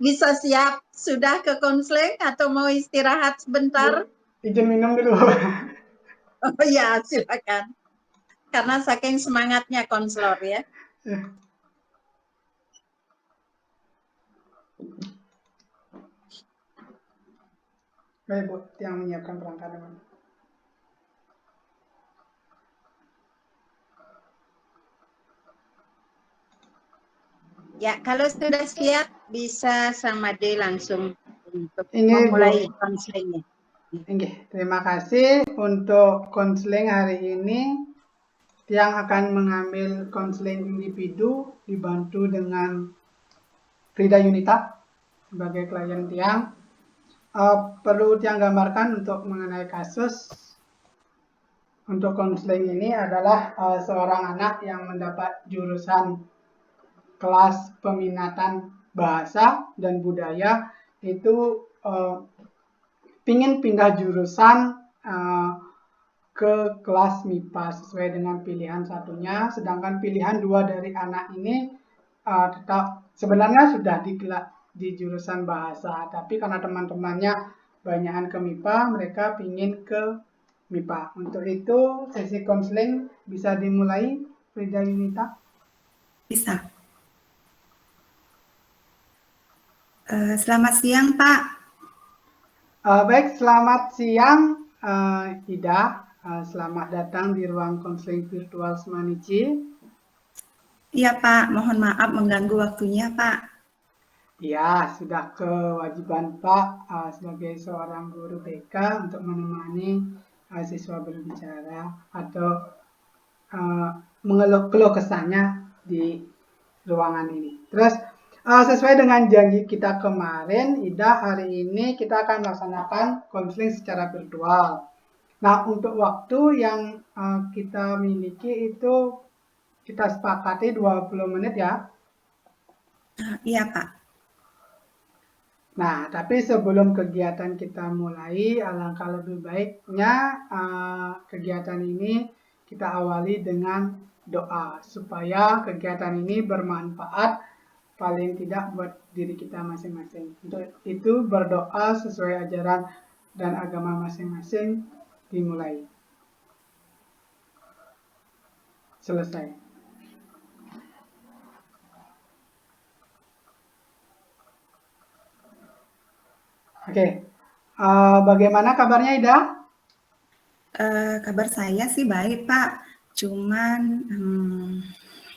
F: Bisa siap sudah ke konseling atau mau istirahat sebentar?
A: Izin minum dulu.
F: Oh ya, silakan. Karena saking semangatnya konselor ya.
A: Baik Bu, yang menyiapkan perangkat teman.
F: Ya, kalau sudah siap bisa Sahmade langsung untuk memulai konselingnya.
A: Terima kasih untuk konseling hari ini. Yang akan mengambil konseling individu dibantu dengan Frida Yunita sebagai klien Tiang. Perlu Tiang gambarkan untuk mengenai kasus. Untuk konseling ini adalah seorang anak yang mendapat jurusan kelas peminatan bahasa dan budaya, itu pingin pindah jurusan ke kelas MIPA sesuai dengan pilihan satunya, sedangkan pilihan 2 dari anak ini tetap sebenarnya sudah di jurusan bahasa, tapi karena teman-temannya banyakan ke MIPA, mereka pingin ke MIPA. Untuk itu sesi konseling bisa dimulai, Frida Yunita.
C: Bisa. Selamat siang, Pak.
A: Baik, selamat siang, Ida. Selamat datang di ruang konseling virtual Semanici.
C: Iya, Pak. Mohon maaf mengganggu waktunya, Pak.
A: Ya, sudah kewajiban Pak sebagai seorang guru BK untuk menemani siswa berbicara atau mengeluh kesahnya di ruangan ini. Terus sesuai dengan janji kita kemarin, Ida, hari ini kita akan melaksanakan konseling secara virtual. Nah, untuk waktu yang kita miliki itu kita sepakati 20 menit ya.
C: Iya, Pak.
A: Nah, tapi sebelum kegiatan kita mulai, alangkah lebih baiknya kegiatan ini kita awali dengan doa supaya kegiatan ini bermanfaat paling tidak buat diri kita masing-masing. Untuk itu berdoa sesuai ajaran dan agama masing-masing dimulai. Selesai. Oke, bagaimana kabarnya Ida?
C: Kabar saya sih baik, Pak. Cuman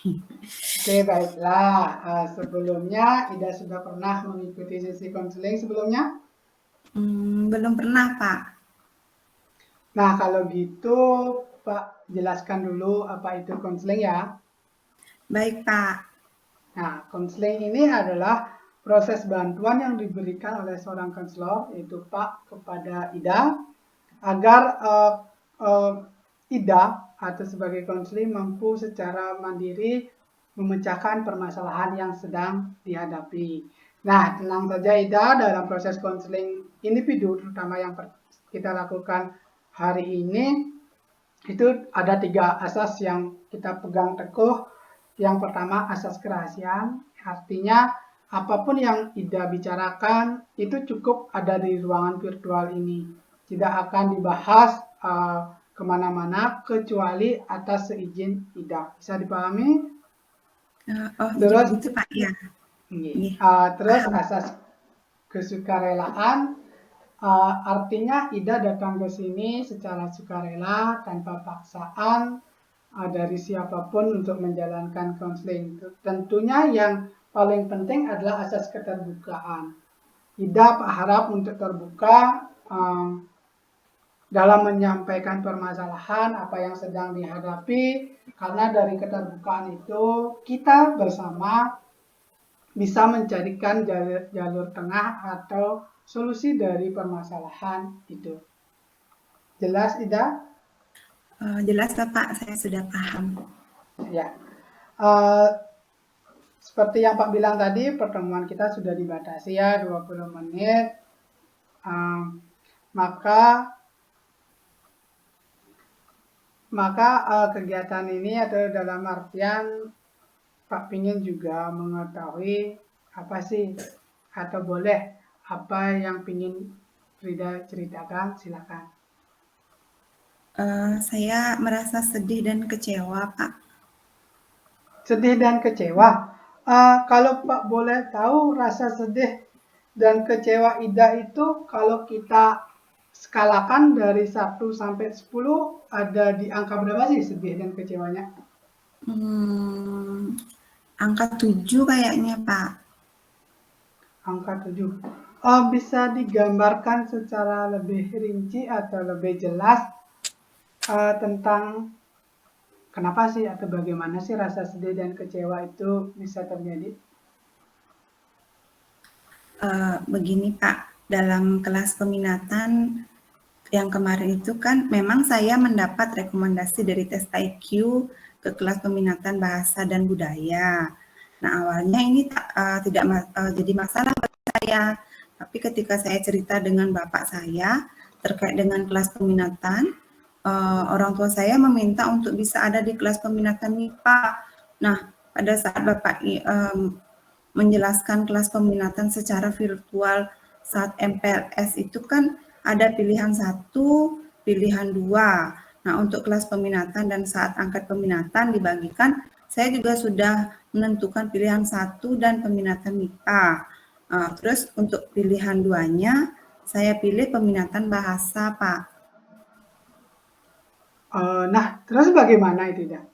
A: Oke, baiklah. Sebelumnya Ida sudah pernah mengikuti sesi konseling sebelumnya?
C: belum pernah, Pak.
A: Nah, kalau gitu Pak jelaskan dulu apa itu konseling ya.
C: Baik, Pak.
A: Nah, konseling ini adalah proses bantuan yang diberikan oleh seorang konselor, yaitu Pak, kepada Ida, agar Ida atau sebagai konseling mampu secara mandiri memecahkan permasalahan yang sedang dihadapi. Nah, tenang saja Ida, dalam proses konseling individu, terutama yang kita lakukan hari ini, itu ada 3 asas yang kita pegang teguh. Yang pertama, asas kerahasiaan, artinya apapun yang Ida bicarakan itu cukup ada di ruangan virtual ini. Tidak akan dibahas kemana-mana kecuali atas seizin Ida. Bisa dipahami?
C: Terus, gitu, Pak, ya.
A: Terus asas kesukarelaan, artinya Ida datang ke sini secara sukarela tanpa paksaan dari siapapun untuk menjalankan konseling. Tentunya yang paling penting adalah asas keterbukaan. Ida harap untuk terbuka dalam menyampaikan permasalahan apa yang sedang dihadapi, karena dari keterbukaan itu kita bersama bisa mencarikan jalur tengah atau solusi dari permasalahan itu. Jelas, Ida?
C: Jelas, Pak. Saya sudah paham.
A: Ya. Seperti yang Pak bilang tadi, pertemuan kita sudah dibatasi ya 20 menit. Maka kegiatan ini atau dalam artian Pak pingin juga mengetahui apa sih atau boleh apa yang pingin Frida ceritakan, silakan.
C: Saya merasa sedih dan kecewa, Pak.
A: Sedih dan kecewa. Kalau Pak boleh tahu rasa sedih dan kecewa Ida itu kalau kita skalakan dari 1 sampai 10 ada di angka berapa sih sedih dan kecewanya?
C: Angka 7 kayaknya, Pak.
A: Angka 7. Bisa digambarkan secara lebih rinci atau lebih jelas tentang kenapa sih atau bagaimana sih rasa sedih dan kecewa itu bisa terjadi?
C: Begini, Pak, dalam kelas peminatan yang kemarin itu kan memang saya mendapat rekomendasi dari tes IQ ke kelas peminatan bahasa dan budaya. Nah, awalnya ini tidak jadi masalah bagi saya, tapi ketika saya cerita dengan bapak saya terkait dengan kelas peminatan, orang tua saya meminta untuk bisa ada di kelas peminatan MIPA. Nah, pada saat bapak menjelaskan kelas peminatan secara virtual saat MPLS itu kan ada pilihan 1, pilihan 2. Nah, untuk kelas peminatan dan saat angkat peminatan dibagikan, saya juga sudah menentukan pilihan 1 dan peminatan MIPA. Terus untuk pilihan 2-nya, saya pilih peminatan bahasa, Pak.
A: Nah, terus bagaimana itu, Ida?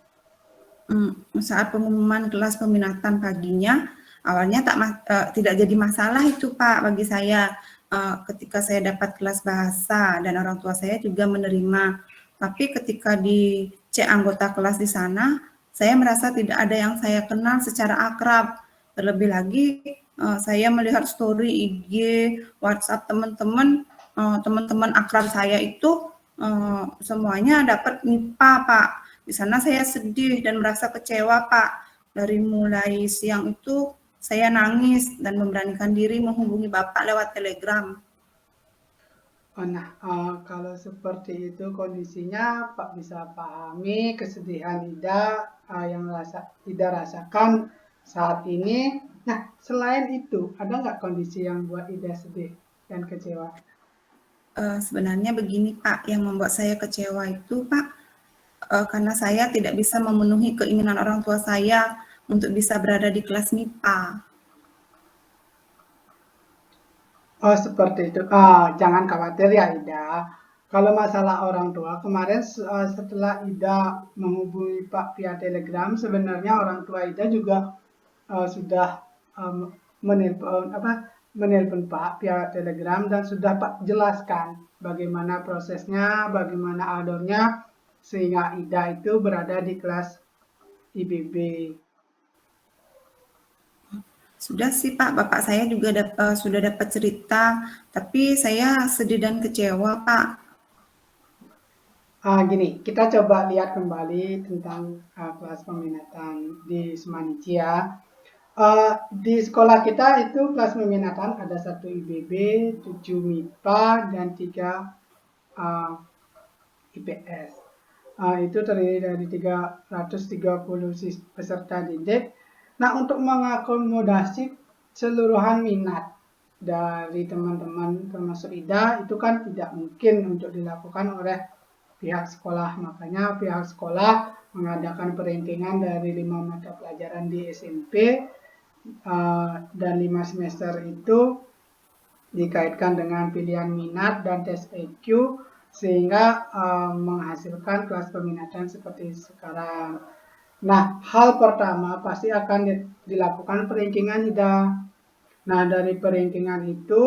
C: Saat pengumuman kelas peminatan paginya, awalnya tidak jadi masalah itu, Pak, bagi saya. Ketika saya dapat kelas bahasa dan orang tua saya juga menerima. Tapi ketika dicek anggota kelas di sana, saya merasa tidak ada yang saya kenal secara akrab. Terlebih lagi, saya melihat story IG, WhatsApp teman-teman akrab saya itu semuanya dapat MIPA, Pak. Di sana saya sedih dan merasa kecewa, Pak. Dari mulai siang itu saya nangis dan memberanikan diri menghubungi Bapak lewat Telegram.
A: Kalau seperti itu kondisinya, Pak bisa pahami kesedihan Ida yang Ida rasakan saat ini. Nah, selain itu, ada nggak kondisi yang buat Ida sedih dan kecewa?
C: Sebenarnya begini Pak, yang membuat saya kecewa itu Pak, karena saya tidak bisa memenuhi keinginan orang tua saya untuk bisa berada di kelas MIPA.
A: Oh, seperti itu. Jangan khawatir ya, Ida. Kalau masalah orang tua, kemarin setelah Ida menghubungi Pak via Telegram, sebenarnya orang tua Ida juga sudah menelpon Pak via Telegram dan sudah Pak jelaskan bagaimana prosesnya, bagaimana alurnya, sehingga Ida itu berada di kelas IBB.
C: Sudah sih Pak, bapak saya juga sudah dapat cerita, tapi saya sedih dan kecewa Pak.
A: Gini, kita coba lihat kembali tentang kelas peminatan di Semanici ya. Di sekolah kita itu kelas peminatan ada 1 IBB, 7 MIPA, dan 3 IPS. Itu terdiri dari 330 peserta didik. Nah, untuk mengakomodasi seluruhan minat dari teman-teman termasuk Ida, itu kan tidak mungkin untuk dilakukan oleh pihak sekolah. Makanya pihak sekolah mengadakan perankingan dari 5 mata pelajaran di SMP dan 5 semester itu dikaitkan dengan pilihan minat dan tes EQ sehingga menghasilkan kelas peminatan seperti sekarang. Nah, hal pertama pasti akan dilakukan perankingan Ida. Nah, dari perankingan itu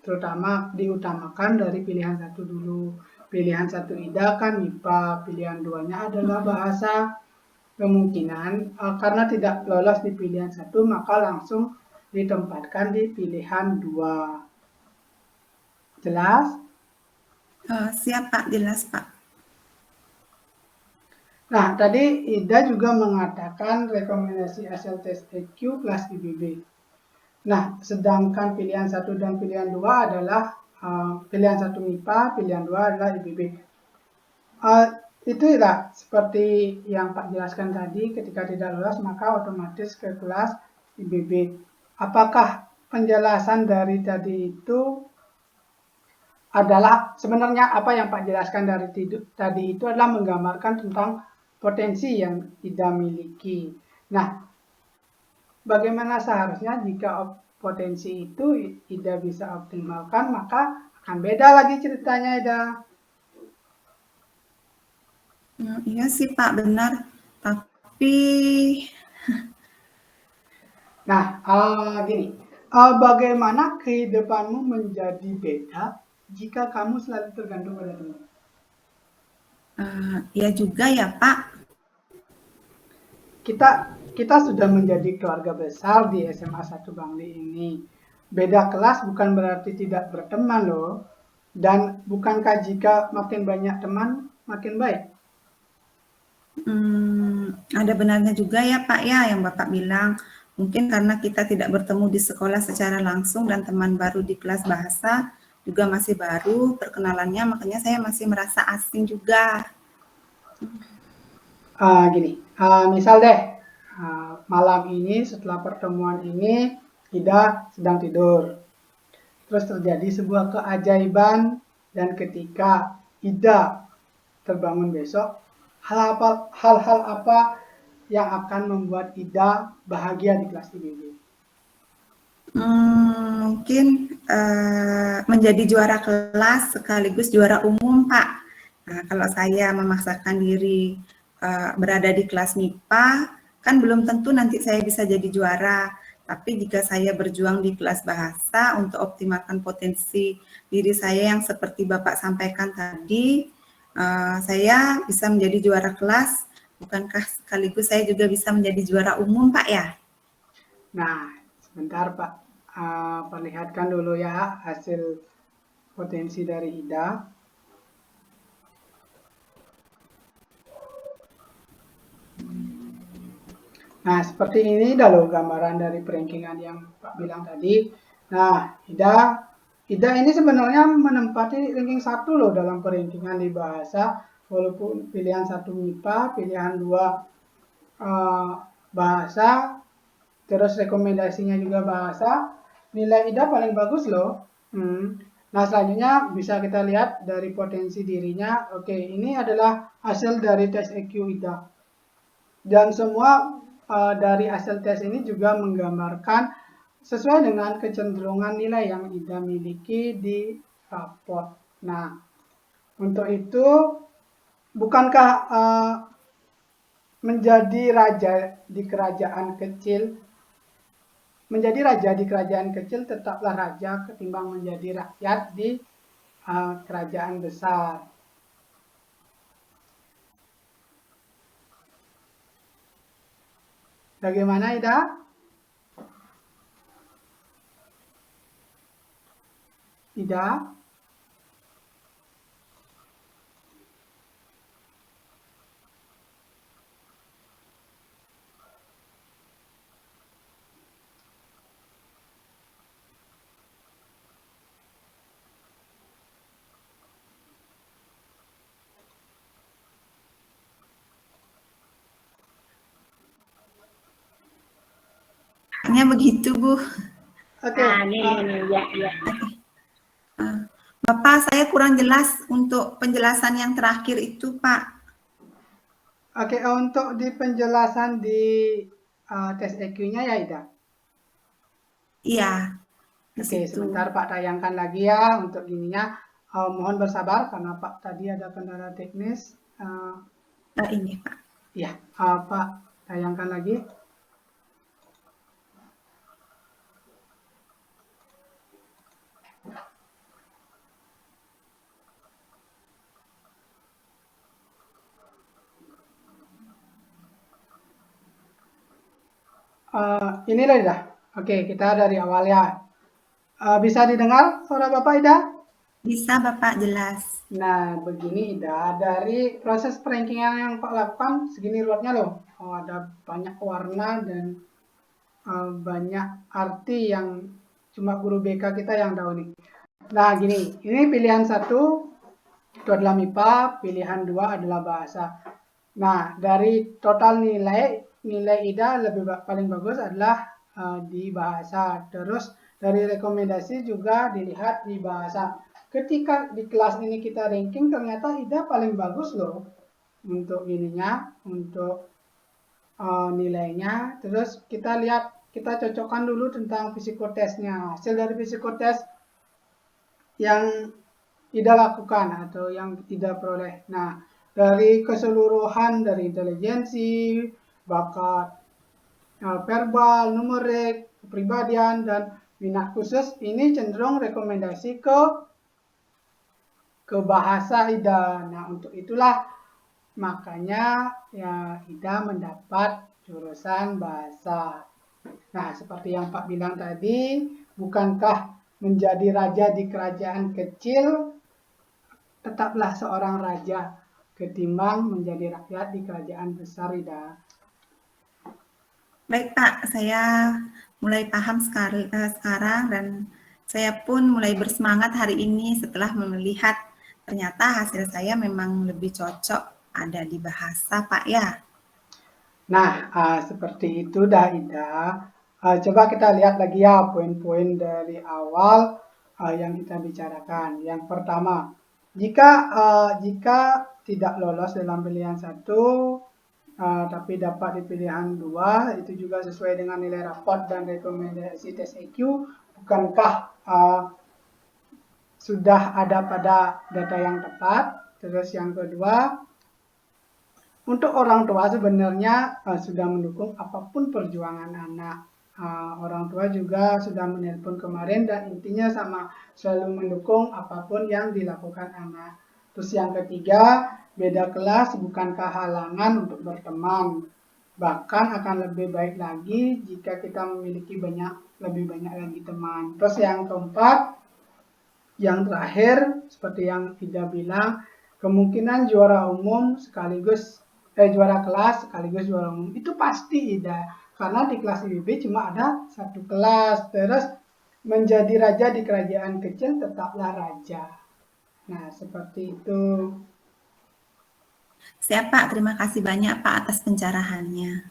A: terutama diutamakan dari pilihan 1 dulu. Pilihan 1 Ida kan MIPA, pilihan 2-nya adalah bahasa. Kemungkinan karena tidak lolos di pilihan 1, maka langsung ditempatkan di pilihan 2. Jelas?
C: Siap Pak, jelas Pak.
A: Nah, tadi Ida juga mengatakan rekomendasi hasil tes EQ kelas IBB. Nah, sedangkan pilihan 1 dan pilihan 2 adalah pilihan 1 MIPA, pilihan 2 adalah IBB. Itulah seperti yang Pak jelaskan tadi, ketika tidak lolos maka otomatis ke kelas IBB. Apakah penjelasan dari tadi itu adalah sebenarnya apa yang Pak jelaskan dari tadi itu adalah menggambarkan tentang potensi yang Ida miliki. Nah, bagaimana seharusnya jika potensi itu Ida bisa optimalkan, maka akan beda lagi ceritanya Ida.
C: Iya sih Pak, benar. Tapi...
A: Nah, gini, bagaimana kehidupanmu menjadi beda jika kamu selalu tergantung pada teman?
C: Ya juga ya Pak.
A: Kita sudah menjadi keluarga besar di SMA 1 Bangli ini. Beda kelas bukan berarti tidak berteman loh. Dan bukankah jika makin banyak teman, makin baik?
C: Ada benarnya juga ya Pak ya yang Bapak bilang. Mungkin karena kita tidak bertemu di sekolah secara langsung dan teman baru di kelas bahasa juga masih baru perkenalannya, makanya saya masih merasa asing juga.
A: Gini, misal deh, malam ini setelah pertemuan ini, Ida sedang tidur. Terus terjadi sebuah keajaiban dan ketika Ida terbangun besok, hal-hal apa yang akan membuat Ida bahagia di kelas IBB?
C: Mungkin menjadi juara kelas sekaligus juara umum Pak. Nah, kalau saya memaksakan diri berada di kelas MIPA, kan belum tentu nanti saya bisa jadi juara. Tapi jika saya berjuang di kelas bahasa untuk optimalkan potensi diri saya yang seperti Bapak sampaikan tadi, saya bisa menjadi juara kelas. Bukankah sekaligus saya juga bisa menjadi juara umum Pak ya?
A: Nah, sebentar Pak. Perlihatkan dulu ya hasil potensi dari Ida. Nah, seperti ini dah loh gambaran dari perankingan yang Pak bilang tadi. Nah, Ida Ida ini sebenarnya menempati ranking 1 loh dalam perankingan di bahasa, walaupun pilihan 1 MIPA, pilihan 2 bahasa, terus rekomendasinya juga bahasa, nilai Ida paling bagus loh. Nah, selanjutnya bisa kita lihat dari potensi dirinya. Oke, ini adalah hasil dari tes EQ Ida. Dan semua dari hasil tes ini juga menggambarkan sesuai dengan kecenderungan nilai yang Ida miliki di raport. Nah, untuk itu, bukankah menjadi raja di kerajaan kecil tetaplah raja ketimbang menjadi rakyat di kerajaan besar. Bagaimana, Ida? Ida?
C: Hanya begitu, Bu.
A: Oke.
E: Ya.
C: Bapak, saya kurang jelas untuk penjelasan yang terakhir itu, Pak.
A: Oke, untuk di penjelasan di tes EQ-nya ya, Ida?
C: Iya.
A: Oke, sebentar Pak tayangkan lagi ya untuk ininya. Mohon bersabar karena Pak tadi ada kendala teknis.
C: Ini, Pak.
A: Iya, Pak tayangkan lagi. Ini loh Ida. Oke, kita dari awal ya. Bisa didengar suara Bapak Ida?
C: Bisa Bapak, jelas.
A: Nah, begini Ida, dari proses perankingan yang Pak lakukan segini ruwetnya loh. Ada banyak warna dan banyak arti yang cuma guru BK kita yang tahu nih. Nah, gini, ini pilihan 1 itu adalah MIPA, pilihan 2 adalah bahasa. Nah, dari total nilai Ida paling bagus adalah di bahasa. Terus dari rekomendasi juga dilihat di bahasa. Ketika di kelas ini kita ranking, ternyata Ida paling bagus loh untuk ininya, untuk nilainya. Terus kita lihat, kita cocokkan dulu tentang psikotesnya. Hasil dari psikotes yang Ida lakukan atau yang Ida peroleh. Nah, dari keseluruhan dari intelijensi, bakat verbal, numerik, kepribadian, dan minat khusus, ini cenderung rekomendasi ke bahasa Ida. Nah, untuk itulah makanya ya Ida mendapat jurusan bahasa. Nah, seperti yang Pak bilang tadi, bukankah menjadi raja di kerajaan kecil tetaplah seorang raja ketimbang menjadi rakyat di kerajaan besar, Ida.
C: Baik Pak, saya mulai paham sekarang dan saya pun mulai bersemangat hari ini setelah melihat ternyata hasil saya memang lebih cocok ada di bahasa, Pak ya.
A: Nah, seperti itu dah Ida. Coba kita lihat lagi ya poin-poin dari awal yang kita bicarakan. Yang pertama, jika tidak lolos dalam pilihan 1, tapi dapat di pilihan 2, itu juga sesuai dengan nilai raport dan rekomendasi tes EQ, bukankah sudah ada pada data yang tepat? Terus yang kedua, untuk orang tua sebenarnya sudah mendukung apapun perjuangan anak. Orang tua juga sudah menelpon kemarin dan intinya sama, selalu mendukung apapun yang dilakukan anak. Terus yang ketiga, beda kelas bukankah halangan untuk berteman. Bahkan akan lebih baik lagi jika kita memiliki lebih banyak lagi teman. Terus yang keempat, yang terakhir, seperti yang Ida bilang, kemungkinan juara umum sekaligus juara kelas sekaligus juara umum itu pasti Ida, karena di kelas IBB cuma ada 1 kelas. Terus menjadi raja di kerajaan kecil tetaplah raja. Nah, seperti itu.
C: Siap Pak, terima kasih banyak Pak atas pencerahannya.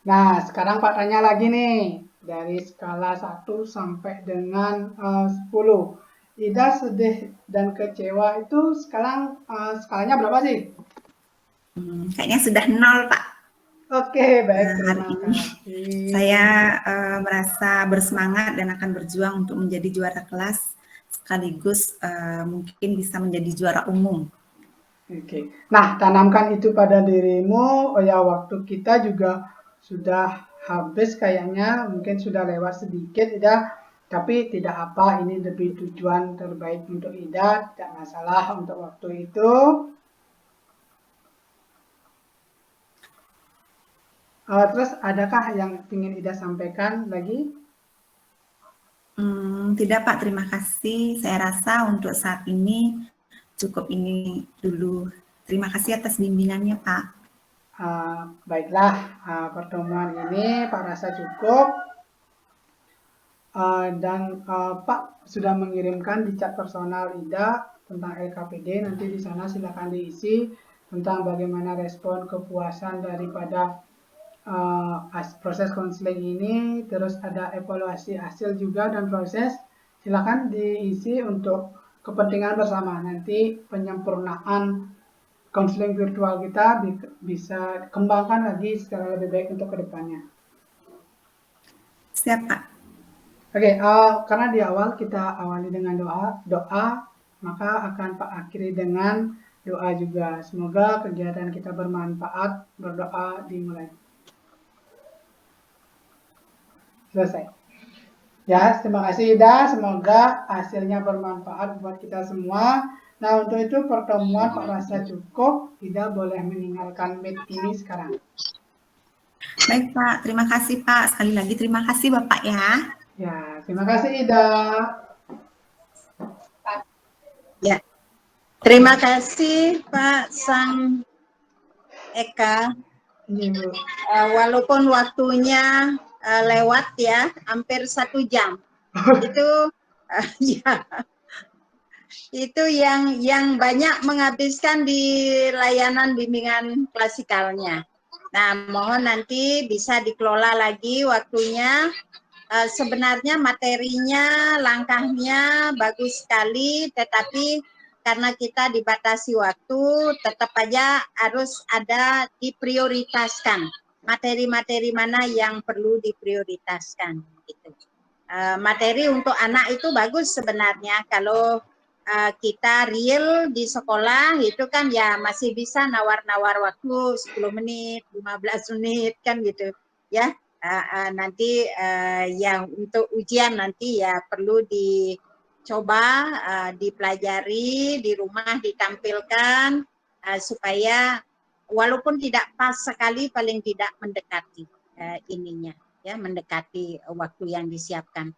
A: Nah, sekarang Pak tanya lagi nih, dari skala 1 sampai dengan 10. Ida sedih dan kecewa itu sekarang skalanya berapa sih?
C: Kayaknya sudah 0 Pak.
A: Oke, baik,
C: Hari
A: terima
C: ini
A: kasih.
C: saya merasa bersemangat dan akan berjuang untuk menjadi juara kelas, sekaligus mungkin bisa menjadi juara umum.
A: Oke. Nah, tanamkan itu pada dirimu. Oh ya, waktu kita juga sudah habis kayaknya, mungkin sudah lewat sedikit, Ida. Tapi tidak apa, ini lebih tujuan terbaik untuk Ida, tidak masalah untuk waktu itu. Terus adakah yang ingin Ida sampaikan lagi?
C: Tidak Pak, terima kasih. Saya rasa untuk saat ini cukup ini dulu. Terima kasih atas bimbingannya Pak.
A: Baiklah, pertemuan ini Pak rasa cukup. Dan Pak sudah mengirimkan di chat personal Ida tentang LKPD. Nanti di sana silakan diisi tentang bagaimana respon kepuasan daripada proses konseling ini. Terus ada evaluasi hasil juga dan proses. Silakan diisi untuk kepentingan bersama. Nanti penyempurnaan konseling virtual kita bisa kembangkan lagi secara lebih baik untuk kedepannya.
C: Siap Pak.
A: Oke, karena di awal kita awali dengan doa, maka akan Pak akhiri dengan doa juga. Semoga kegiatan kita bermanfaat. Berdoa dimulai. Selesai. Ya, terima kasih Ida. Semoga hasilnya bermanfaat buat kita semua. Nah, untuk itu pertemuan Pak rasa cukup. Ida boleh meninggalkan meet ini sekarang.
C: Baik Pak, terima kasih Pak. Sekali lagi terima kasih Bapak ya.
A: Ya, terima kasih Ida.
F: Ya, terima kasih Pak Sang Eka. Walaupun waktunya lewat ya, hampir 1 jam. Itu ya, itu yang banyak menghabiskan di layanan bimbingan klasikalnya. Nah, mohon nanti bisa dikelola lagi waktunya. Sebenarnya materinya, langkahnya bagus sekali, tetapi karena kita dibatasi waktu, tetap aja harus ada diprioritaskan. Materi-materi mana yang perlu diprioritaskan. Gitu. Materi untuk anak itu bagus sebenarnya kalau kita real di sekolah itu kan ya masih bisa nawar-nawar waktu 10 menit, 15 menit kan gitu ya. Nanti yang untuk ujian nanti ya perlu dicoba, dipelajari, di rumah ditampilkan supaya walaupun tidak pas sekali paling tidak mendekati ininya ya, mendekati waktu yang disiapkan.